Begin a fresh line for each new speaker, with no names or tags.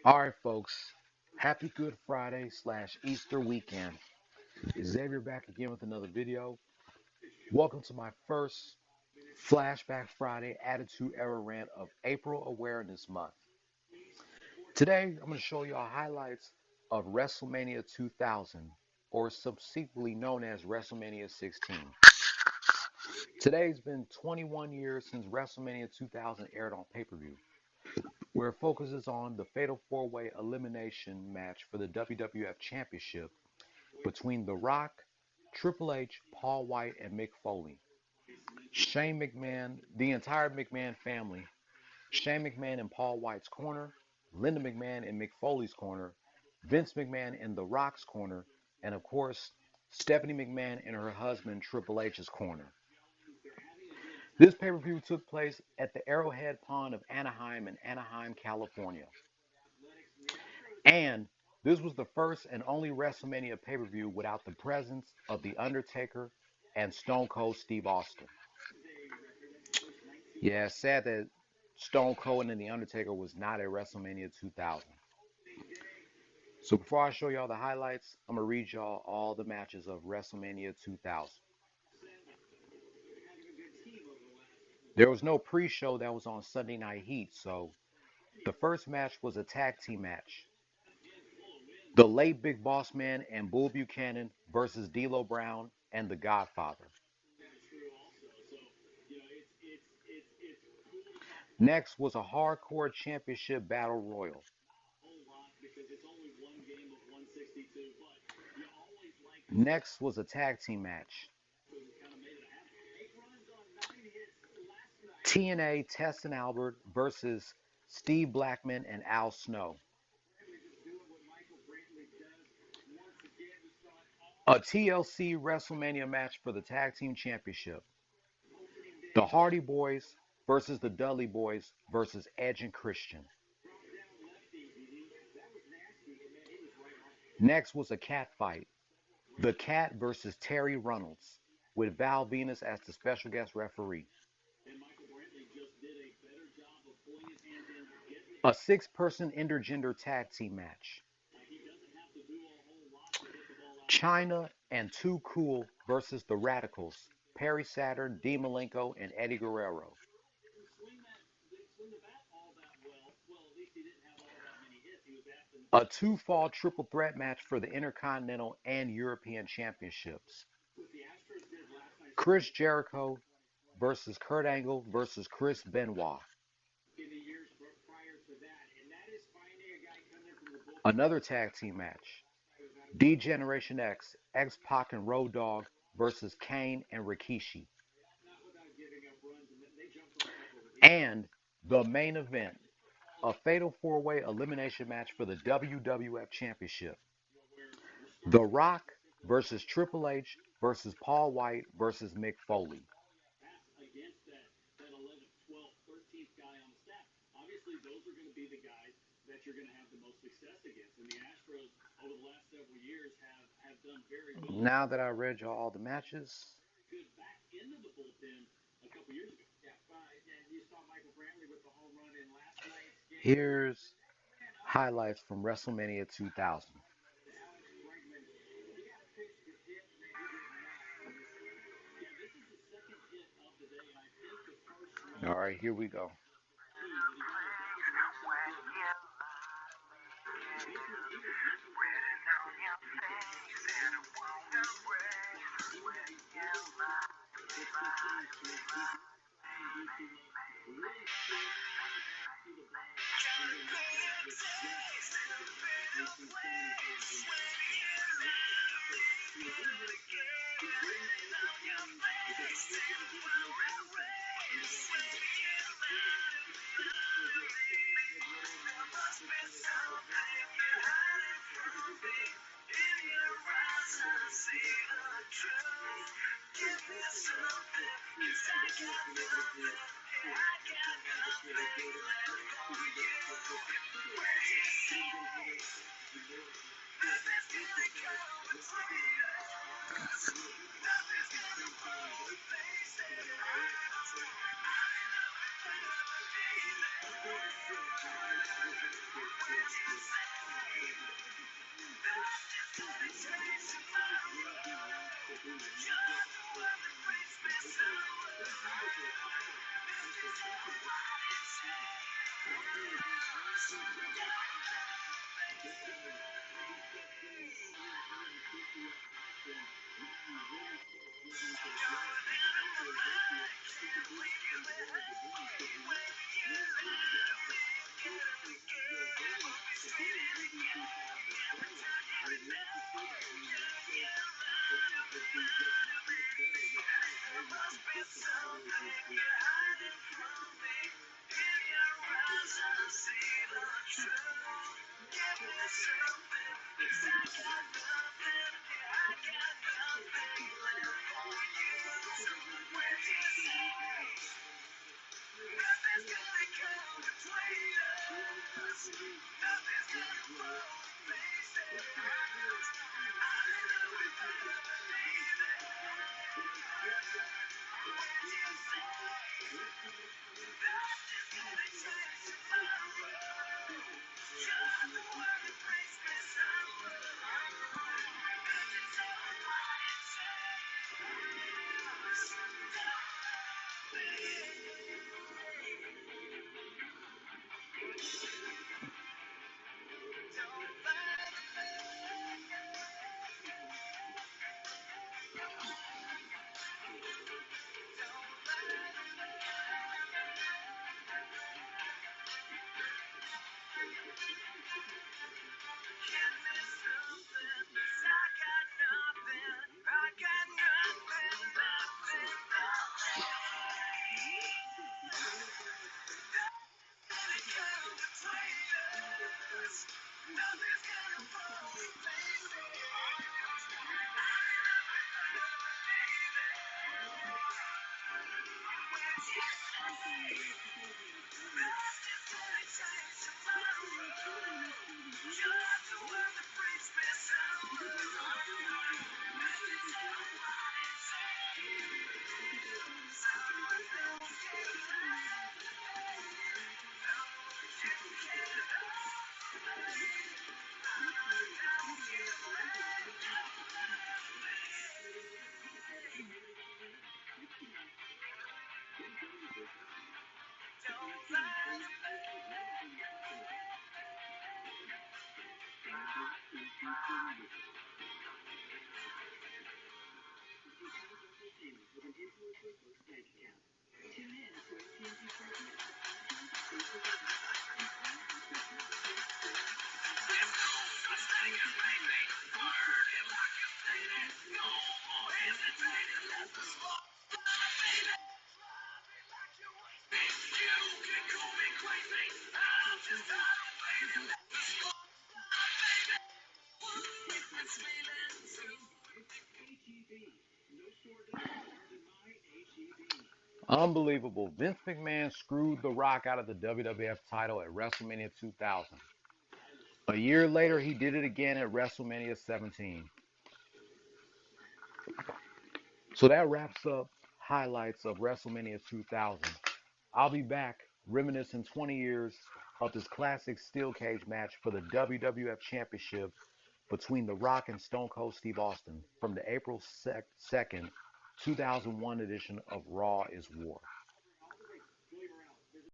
All right, folks. Happy Good Friday slash Easter weekend. Xavier back again with another video. Welcome to my first Flashback Friday Attitude Era rant of April Awareness Month. Today, I'm going to show y'all highlights of WrestleMania 2000, or subsequently known as WrestleMania 16. Today's been 21 years since WrestleMania 2000 aired on pay-per-view, where it focuses on the Fatal 4-Way elimination match for the WWF Championship between The Rock, Triple H, Paul White, and Mick Foley. Shane McMahon, the entire McMahon family, Shane McMahon in Paul White's corner, Linda McMahon in Mick Foley's corner, Vince McMahon in The Rock's corner, and of course, Stephanie McMahon and her husband Triple H's corner. This pay-per-view took place at the Arrowhead Pond of Anaheim in Anaheim, California. And this was the first and only WrestleMania pay-per-view without the presence of The Undertaker and Stone Cold Steve Austin. Yeah, it's sad that Stone Cold and The Undertaker was not at WrestleMania 2000. So before I show y'all the highlights, I'm going to read y'all all the matches of WrestleMania 2000. There was no pre-show that was on Sunday Night Heat, so the first match was a tag team match. The late Big Boss Man and Bull Buchanan versus D'Lo Brown and The Godfather. Next was a hardcore championship battle royal. Next was a tag team match. TNA Test and Albert versus Steve Blackman and Al Snow. A TLC WrestleMania match for the tag team championship. The Hardy Boys versus the Dudley Boys versus Edge and Christian. Next was a cat fight. The Cat versus Terry Runnels, with Val Venus as the special guest referee. A six-person intergender tag team match. China and Too Cool versus the Radicals, Perry Saturn, Dean Malenko, and Eddie Guerrero. A two-fall triple threat match for the Intercontinental and European Championships. Chris Jericho versus Kurt Angle versus Chris Benoit. Another tag team match. D-Generation X, X-Pac and Road Dogg versus Kane and Rikishi. And the main event, a fatal four-way elimination match for the WWF Championship. The Rock versus Triple H versus Paul White versus Mick Foley. Now that I read y'all all the matches, here's highlights from WrestleMania 2000. All right, here we go. Unbelievable. Vince McMahon screwed The Rock out of the WWF title at WrestleMania 2000. A year later, he did it again at WrestleMania 17. So that wraps up highlights of WrestleMania 2000. I'll be back reminiscing 20 years of this classic steel cage match for the WWF Championship between The Rock and Stone Cold Steve Austin from the April 2nd, 2001 edition of Raw is War.